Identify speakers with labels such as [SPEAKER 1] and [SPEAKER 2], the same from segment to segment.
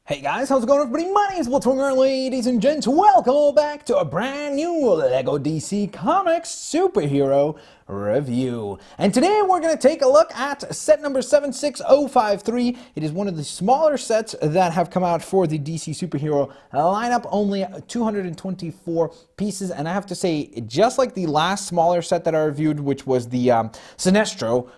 [SPEAKER 1] Hey guys, how's it going everybody? My name is Blitzwinger, ladies and gents. Welcome back to a brand new LEGO DC Comics superhero review. And today we're going to take a look at set number 76053. It is one of the smaller sets that have come out for the DC superhero lineup, only 224 pieces. And I have to say, just like the last smaller set that I reviewed, which was the Sinestro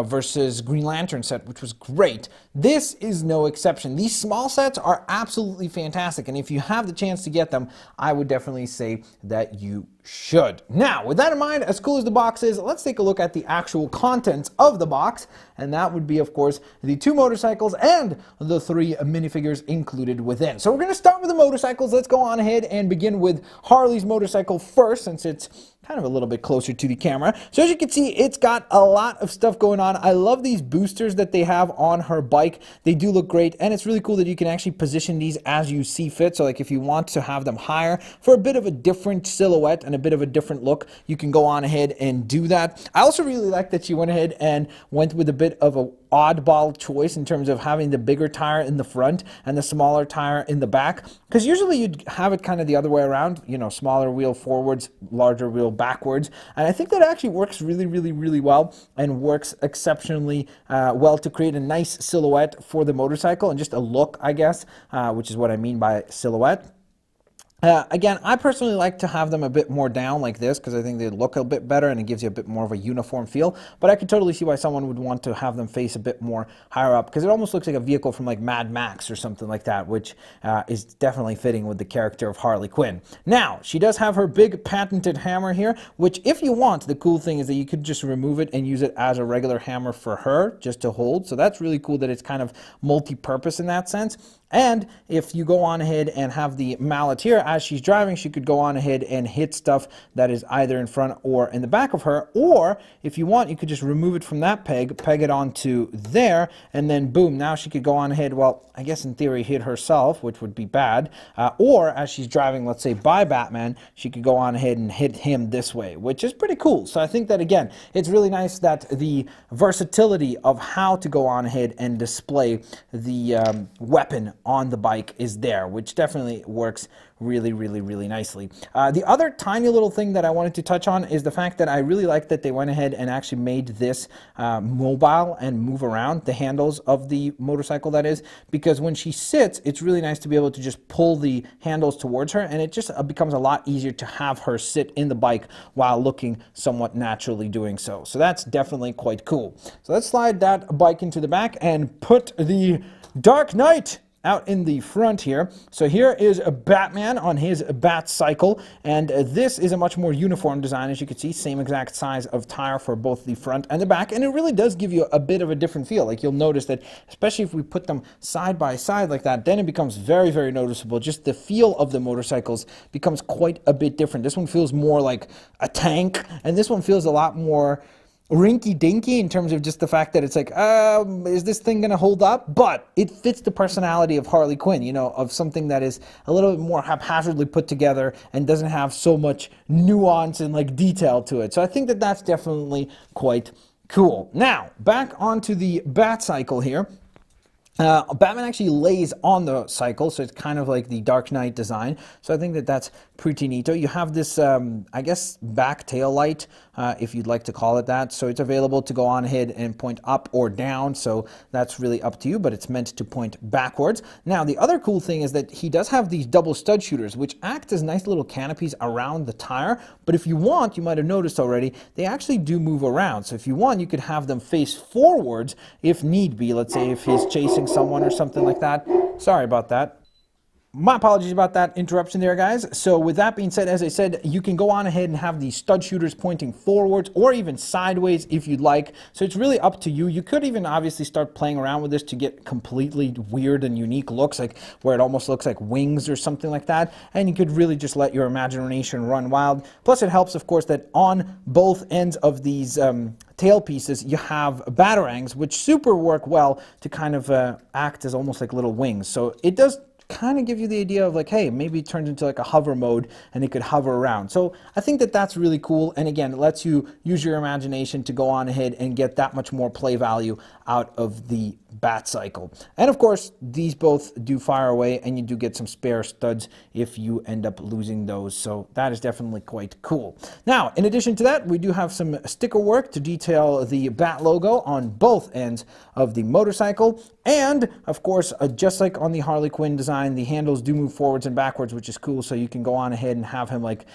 [SPEAKER 1] versus Green Lantern set, which was great, this is no exception. These small sets are absolutely fantastic, and if you have the chance to get them, I would definitely say that you should. Now, with that in mind, as cool as the box is, let's take a look at the actual contents of the box, and that would be, of course, the 2 motorcycles and the 3 minifigures included within. So we're going to start with the motorcycles. Let's go on ahead and begin with Harley's motorcycle first, since it's kind of a little bit closer to the camera. So as you can see, it's got a lot of stuff going on. I love these boosters that they have on her bike. They do look great, and it's really cool that you can actually position these as you see fit. So like if you want to have them higher for a bit of a different silhouette and a bit of a different look, you can go on ahead and do that. I also really like that she went ahead and went with a bit of a oddball choice in terms of having the bigger tire in the front and the smaller tire in the back, because usually you'd have it kind of the other way around, you know, smaller wheel forwards, larger wheel backwards, and I think that actually works really well and works exceptionally well to create a nice silhouette for the motorcycle and just a look, I guess, which is what I mean by silhouette. Again, I personally like to have them a bit more down like this because I think they look a bit better and it gives you a bit more of a uniform feel, but I could totally see why someone would want to have them face a bit more higher up, because it almost looks like a vehicle from like Mad Max or something like that, which is definitely fitting with the character of Harley Quinn. Now, she does have her big patented hammer here, which if you want, the cool thing is that you could just remove it and use it as a regular hammer for her just to hold, so that's really cool that it's kind of multi-purpose in that sense. And if you go on ahead and have the mallet here, as she's driving, she could go on ahead and hit stuff that is either in front or in the back of her. Or if you want, you could just remove it from that peg it onto there, and then boom, now she could go on ahead, well, I guess in theory hit herself, which would be bad. Or as she's driving, let's say by Batman, she could go on ahead and hit him this way, which is pretty cool. So I think that, again, it's really nice that the versatility of how to go on ahead and display the weapon on the bike is there, which definitely works really nicely. The other tiny little thing that I wanted to touch on is the fact that I really like that they went ahead and actually made this mobile and move around, the handles of the motorcycle, that is, because when she sits, it's really nice to be able to just pull the handles towards her, and it just becomes a lot easier to have her sit in the bike while looking somewhat naturally doing so. So that's definitely quite cool. So let's slide that bike into the back and put the Dark Knight out in the front here. So here is a Batman on his Batcycle, and this is a much more uniform design. As you can see, same exact size of tire for both the front and the back, and it really does give you a bit of a different feel. Like, you'll notice that, especially if we put them side by side like that, then it becomes very noticeable. Just the feel of the motorcycles becomes quite a bit different. This one feels more like a tank, and this one feels a lot more rinky-dinky in terms of just the fact that it's like, is this thing gonna hold up? But it fits the personality of Harley Quinn, you know, of something that is a little bit more haphazardly put together and doesn't have so much nuance and like detail to it. So I think that that's definitely quite cool. Now, back onto the Batcycle here. Batman actually lays on the cycle, so it's kind of like the Dark Knight design. So I think that that's pretty neato. You have this, I guess, back tail light, if you'd like to call it that. So it's available to go on ahead and point up or down. So that's really up to you, but it's meant to point backwards. Now, the other cool thing is that he does have these double stud shooters, which act as nice little canopies around the tire. But if you want, you might have noticed already, they actually do move around. So if you want, you could have them face forwards if need be. Let's say if he's chasing someone or something like that. Sorry about that. My apologies about that interruption there, guys. So with that being said, as I said, you can go on ahead and have the stud shooters pointing forwards or even sideways if you'd like. So it's really up to you. You could even obviously start playing around with this to get completely weird and unique looks, like where it almost looks like wings or something like that. And you could really just let your imagination run wild. Plus, it helps, of course, that on both ends of these tail pieces, you have batarangs, which super work well to kind of act as almost like little wings. So it does kind of give you the idea of like, hey, maybe it turns into like a hover mode and it could hover around. So I think that that's really cool. And again, it lets you use your imagination to go on ahead and get that much more play value out of the Batcycle. And of course, these both do fire away, and you do get some spare studs if you end up losing those. So that is definitely quite cool. Now, in addition to that, we do have some sticker work to detail the Bat logo on both ends of the motorcycle. And of course, just like on the Harley Quinn design, the handles do move forwards and backwards, which is cool. So you can go on ahead and have him, like,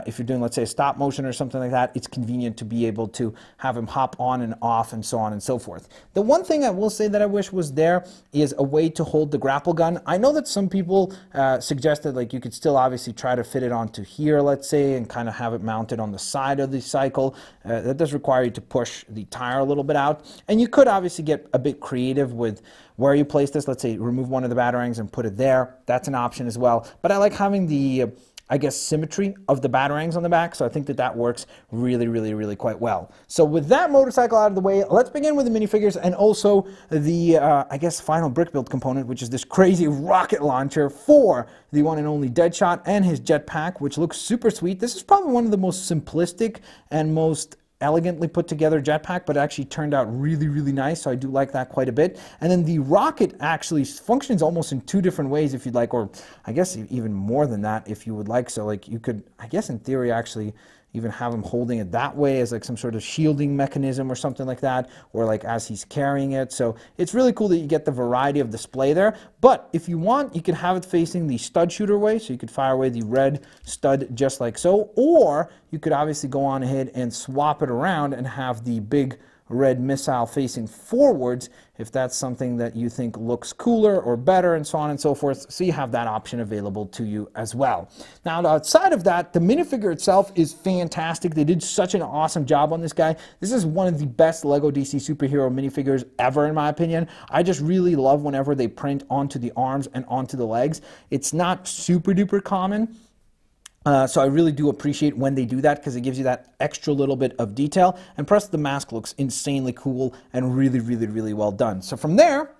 [SPEAKER 1] if you're doing, let's say, a stop motion or something like that, it's convenient to be able to have him hop on and off and so on and so forth. The one thing I will say that I wish was there is a way to hold the grapple gun. I know that some people suggested, like, you could still obviously try to fit it onto here, let's say, and kind of have it mounted on the side of the cycle. That does require you to push the tire a little bit out, and you could obviously get a bit creative with where you place this. Let's say remove one of the batarangs and put it there. That's an option as well. But I like having the I guess, symmetry of the batarangs on the back, so I think that that works really quite well. So with that motorcycle out of the way, let's begin with the minifigures and also the, I guess, final brick build component, which is this crazy rocket launcher for the one and only Deadshot and his jetpack, which looks super sweet. This is probably one of the most simplistic and most elegantly put together jetpack, but it actually turned out really nice, so I do like that quite a bit. And then the rocket actually functions almost in two different ways if you'd like, or I guess even more than that if you would like. So like you could, I guess in theory, actually even have him holding it that way as like some sort of shielding mechanism or something like that, or like as he's carrying it. So it's really cool that you get the variety of display there. But if you want, you could have it facing the stud shooter way, so you could fire away the red stud just like so, or you could obviously go on ahead and swap it around and have the big red missile facing forwards if that's something that you think looks cooler or better, and so on and so forth. So you have that option available to you as well. Now, outside of that, the minifigure itself is fantastic. They did such an awesome job on this guy. This is one of the best LEGO DC superhero minifigures ever, in my opinion. I just really love whenever they print onto the arms and onto the legs. It's not super duper common. So I really do appreciate when they do that, because it gives you that extra little bit of detail. And plus the mask looks insanely cool and really well done. So from there,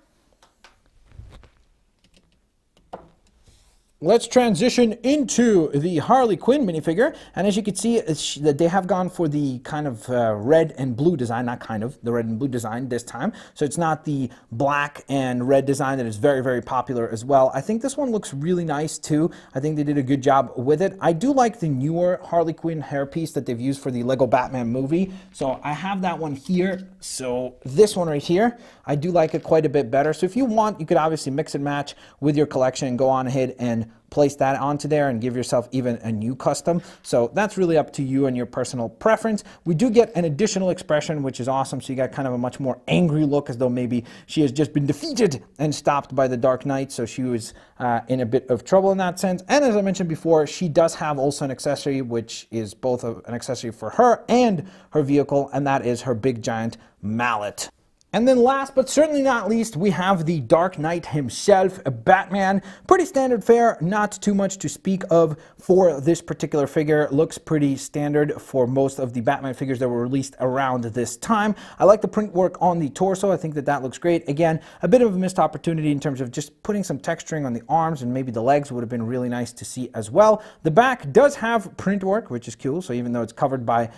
[SPEAKER 1] let's transition into the Harley Quinn minifigure. And as you can see, that they have gone for the kind of red and blue design, not kind of, the red and blue design this time. So it's not the black and red design that is very popular as well. I think this one looks really nice too. I think they did a good job with it. I do like the newer Harley Quinn hairpiece that they've used for the Lego Batman movie. So I have that one here. So this one right here, I do like it quite a bit better. So if you want, you could obviously mix and match with your collection and go on ahead and place that onto there and give yourself even a new custom. So that's really up to you and your personal preference. We do get an additional expression, which is awesome. So you got kind of a much more angry look, as though maybe she has just been defeated and stopped by the Dark Knight. So she was in a bit of trouble in that sense. And as I mentioned before, she does have also an accessory, which is both an accessory for her and her vehicle, and that is her big giant mallet. And then last but certainly not least, we have the Dark Knight himself, Batman. Pretty standard fare, not too much to speak of for this particular figure. Looks pretty standard for most of the Batman figures that were released around this time. I like the print work on the torso. I think that that looks great. Again, a bit of a missed opportunity in terms of just putting some texturing on the arms, and maybe the legs would have been really nice to see as well. The back does have print work, which is cool. So even though it's covered by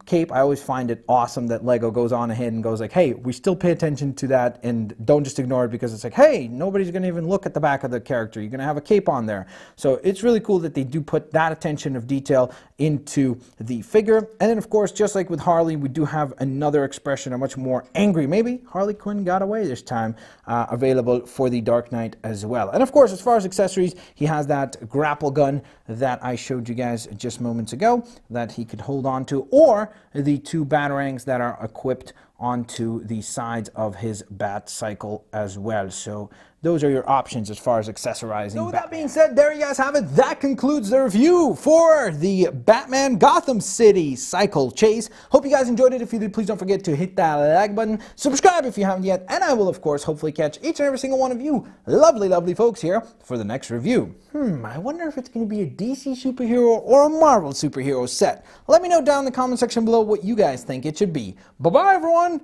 [SPEAKER 1] cape, I always find it awesome that Lego goes on ahead and goes like, hey, we still pay attention to that and don't just ignore it because it's like, hey, nobody's going to even look at the back of the character. You're going to have a cape on there. So it's really cool that they do put that attention of detail into the figure. And then, of course, just like with Harley, we do have another expression, a much more angry, maybe Harley Quinn got away this time, available for the Dark Knight as well. And of course, as far as accessories, he has that grapple gun that I showed you guys just moments ago that he could hold on to, or the two batarangs that are equipped onto the sides of his Batcycle as well. So those are your options as far as accessorizing. So with that being said, there you guys have it. That concludes the review for the Batman Gotham City Cycle Chase. Hope you guys enjoyed it. If you did, please don't forget to hit that like button. Subscribe if you haven't yet. And I will, of course, hopefully catch each and every single one of you lovely folks here for the next review. I wonder if it's going to be a DC superhero or a Marvel superhero set. Let me know down in the comment section below what you guys think it should be. Bye-bye, everyone.